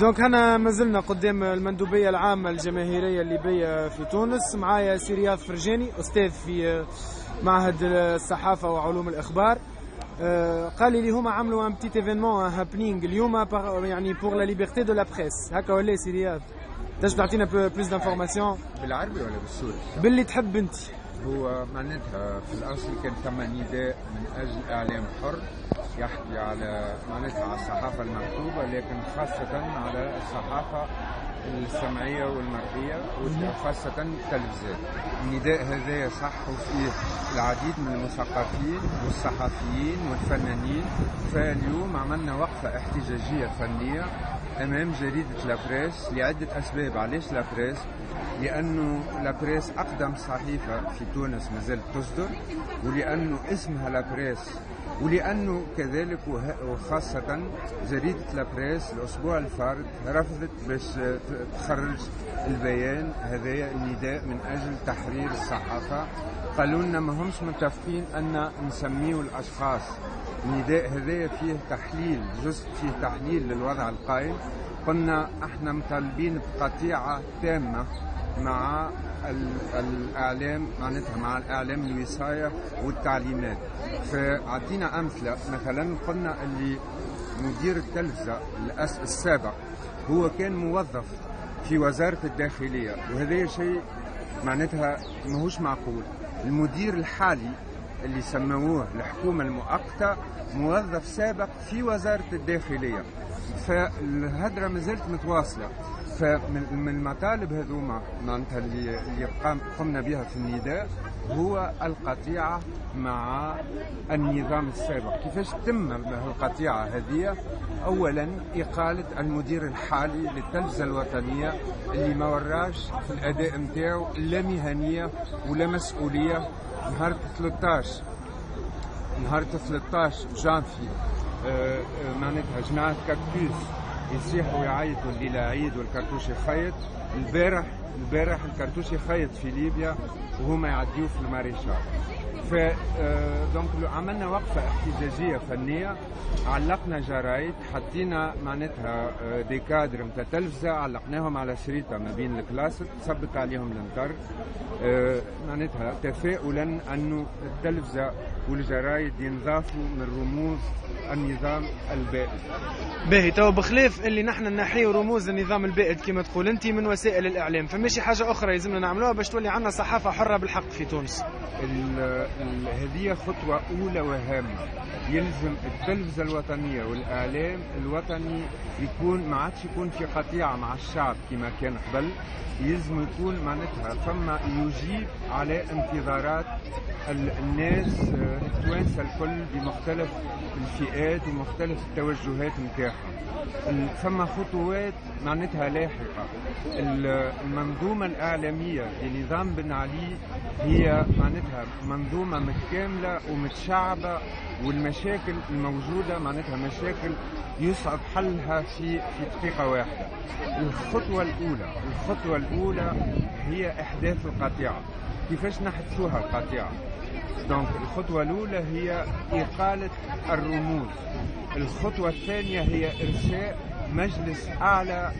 دونك هنا مازلنا قدام المندوبية العامة الجماهيرية الليبية في تونس. معايا سي رياض فرجاني أستاذ في معهد الصحافة وعلوم الإخبار. قال لي هما عملوا ان بتيت ايفينمون هابنينغ اليوم يعني بور لا ليبرتي دو لا بريس، هكا ولا سي رياض؟ تنجم تعطينا بلوس دانفورماسيون بالعربي ولا بالسوري؟ باللي تحب انت. هو معناتها في الاصل كان ثم نداء من اجل اعلام حر يحكي على معناتها على الصحافه المكتوبه، لكن خاصه على الصحافه السمعيه والمرئيه وخاصه التلفزيون. النداء هذا صح وفيه العديد من المثقفين والصحفيين والفنانين. فاليوم عملنا وقفه احتجاجيه فنيه امام جريده لابريس لعده اسباب. علاش لابريس؟ لانه لابريس اقدم صحيفه في تونس مازالت تصدر، ولانه اسمها لابريس، ولانه كذلك وخاصه جريده لابريس الاسبوع الفارط رفضت باش تخرج البيان هذايا النداء من اجل تحرير الصحافه. قالوا لنا ما همش متفقين ان نسميه الاشخاص. النداء هذايا فيه تحليل، جزء فيه تحليل للوضع القائم. قلنا احنا مطالبين بقطيعه تامه مع الاعلام، معناتها مع الاعلام الوصايه والتعليمات. فعطينا امثله، مثلا قلنا اللي مدير التلفزه السابق هو كان موظف في وزاره الداخليه، وهذا شيء معناتها ماهوش معقول. المدير الحالي اللي سموه الحكومه المؤقته موظف سابق في وزاره الداخليه. فالهدره مازالت متواصله. فمن المطالب هذوما معناتها اللي قمنا بها في النداء هو القطيعه مع النظام السابق. كيفاش تم القطيعه هذه؟ اولا اقاله المدير الحالي للتلفزه الوطنيه اللي ما وراش في الاداء نتاعو لا مهنيه ولا مسؤوليه. نهار 13 جانفي معناتها جماعه كاكتوس يصيحوا ويعيطوا الليله عيد والكرتوش يخيط. البارح الكرتوش يخيط في ليبيا وهما يعديوا في الماريشال. ف دونك عملنا وقفه احتجاجيه فنيه، علقنا جرايد، حطينا معناتها دي كادر نتاع تلفزه، علقناهم على شريطه ما بين الكلاسات، ثبت عليهم المطر معناتها تفاؤلا انه التلفزه والجرايد ينضافوا من رموز النظام البائد. باهي، تو بخلاف اللي نحن نحيو رموز النظام البائد كما تقول انت من وسائل الاعلام، فماشي حاجه اخرى يلزمنا نعملوها باش تولي عندنا صحافه حره بالحق في تونس؟ هذه خطوه اولى وهامه. يلزم التلفزه الوطنيه والاعلام الوطني يكون ما عادش يكون في قطيعه مع الشعب كما كان قبل. يلزم يكون معناتها ثم يجيب على انتظارات الناس التوانسه الكل بمختلف الفئات ومختلف التوجهات نتاعها. ثم خطوات معناتها لاحقه. المنظومه الاعلاميه لنظام بن علي هي معناتها منظومه متكامله ومتشعبه، والمشاكل الموجوده معناتها مشاكل يصعب حلها في دقيقه واحده. الخطوه الاولى هي احداث القطيعه. كيفاش نحدثوها القطيعه؟ دونك الخطوه الاولى هي اقاله الرموز. الخطوه الثانيه هي ارساء مجلس اعلى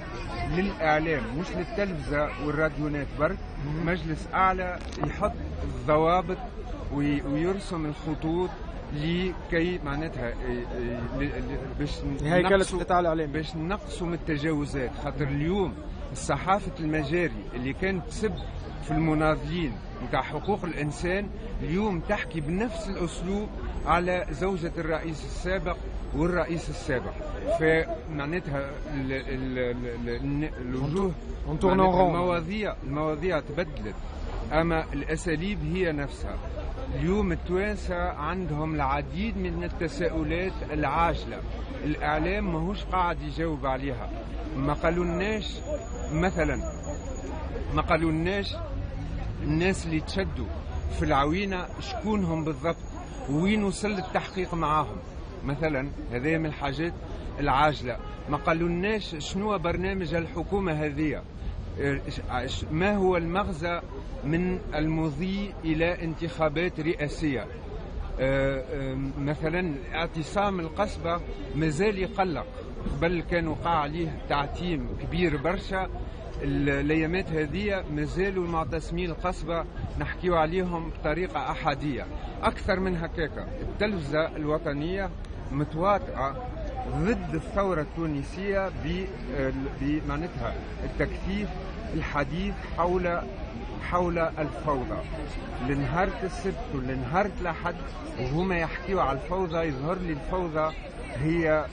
للاعلام، مش للتلفزه والراديونات برك، مجلس اعلى يحط الضوابط ويرسم الخطوط لكي معناتها باش نقصوا من التجاوزات. خاطر اليوم صحافه المجاري اللي كانت تسب في المناضلين نتاع حقوق الانسان اليوم تحكي بنفس الاسلوب على زوجة الرئيس السابق والرئيس السابق. فمعناتها الوجوه المواضيع تبدلت، اما الاساليب هي نفسها. اليوم التوانسه عندهم العديد من التساؤلات العاجله، الاعلام ماهوش قاعد يجاوب عليها. ما قالولناش مثلا، ما قالولناش الناس اللي تشدوا في العوينه شكونهم بالضبط وين وصل التحقيق معاهم مثلا. هذه من الحاجات العاجله. ما قالولناش شنو برنامج الحكومه هذه، ما هو المغزى من المضي الى انتخابات رئاسيه. مثلا اعتصام القصبة مازال يقلق قبل كان وقع عليه تعتيم كبير برشا. الايامات هذه مازالوا المعتصمين القصبة نحكيو عليهم بطريقة أحادية. أكثر من هكاك التلفزة الوطنية متواطئة ضد الثورة التونسية بمعناتها التكثيف الحديث حول الفوضى. لنهار السبت ولنهار الأحد وهما يحكيوا على الفوضى، يظهر لي الفوضى هي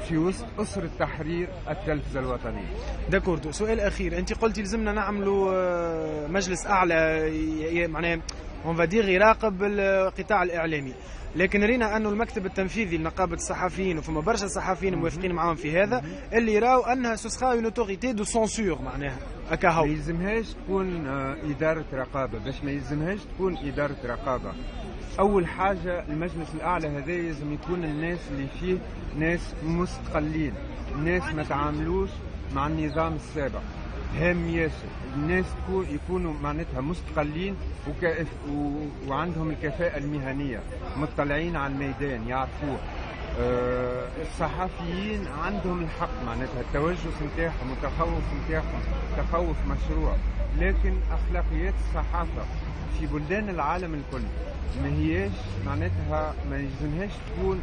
في وسط أسر التحرير التلفزة الوطنية. داكوردو. سؤال أخير، أنت قلتي لازمنا نعملوا مجلس أعلى معناه اون فادير يراقب القطاع الإعلامي، لكن رينا أنه المكتب التنفيذي لنقابة الصحفيين وفما برشا صحفيين موافقين معاهم في هذا، اللي يراو أنها سوسخا اون اوتوريتي دو سونسور معناها أكاهو. ما يلزمهاش تكون إدارة رقابة. باش ما يلزمهاش تكون إدارة رقابة، أول حاجة المجلس الأعلى هذا لازم يكون الناس اللي فيه ناس مستقلين، ناس ما تعاملوش مع النظام السابق. هام ياسر الناس يكونوا معناتها مستقلين وعندهم الكفاءة المهنية، مطلعين على الميدان يعرفوه. الصحفيين عندهم الحق معناتها التوجس نتاعهم والتخوف نتاعهم تخوف مشروع، لكن أخلاقيات الصحافة في بلدان العالم الكل ما هياش معناتها ما يلزمهاش تكون.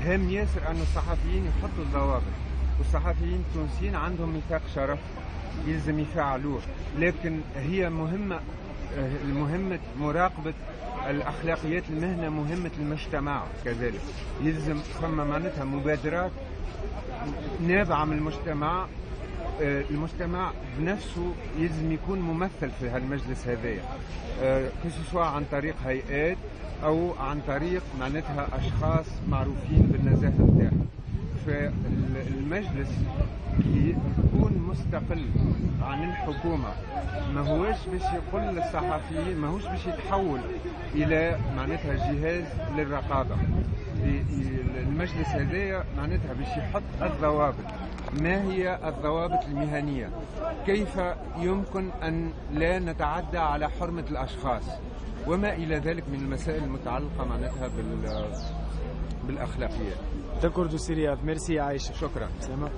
هام ياسر أن الصحفيين يحطوا الضوابط، والصحفيين التونسيين عندهم ميثاق شرف يلزم يفعلوه، لكن هي مهمة مراقبة الأخلاقيات المهنة مهمة المجتمع كذلك. يلزم ثم معناتها مبادرات نابعة من المجتمع. المجتمع بنفسه يلزم يكون ممثل في هالمجلس هذايا، سواء عن طريق هيئات أو عن طريق معناتها أشخاص معروفين بالنزاهة نتاعهم. فالمجلس يكون مستقل عن الحكومة، ما هوش باش يقول للصحفيين، ما هوش باش يتحول إلى معناتها جهاز للرقابة. المجلس هذايا معناتها باش يحط الضوابط. ما هي الضوابط المهنية؟ كيف يمكن أن لا نتعدى على حرمة الأشخاص وما إلى ذلك من المسائل المتعلقة معناتها بالأخلاقيات. داكوردو سي رياض. ميرسي عايشة. شكرا. سلام.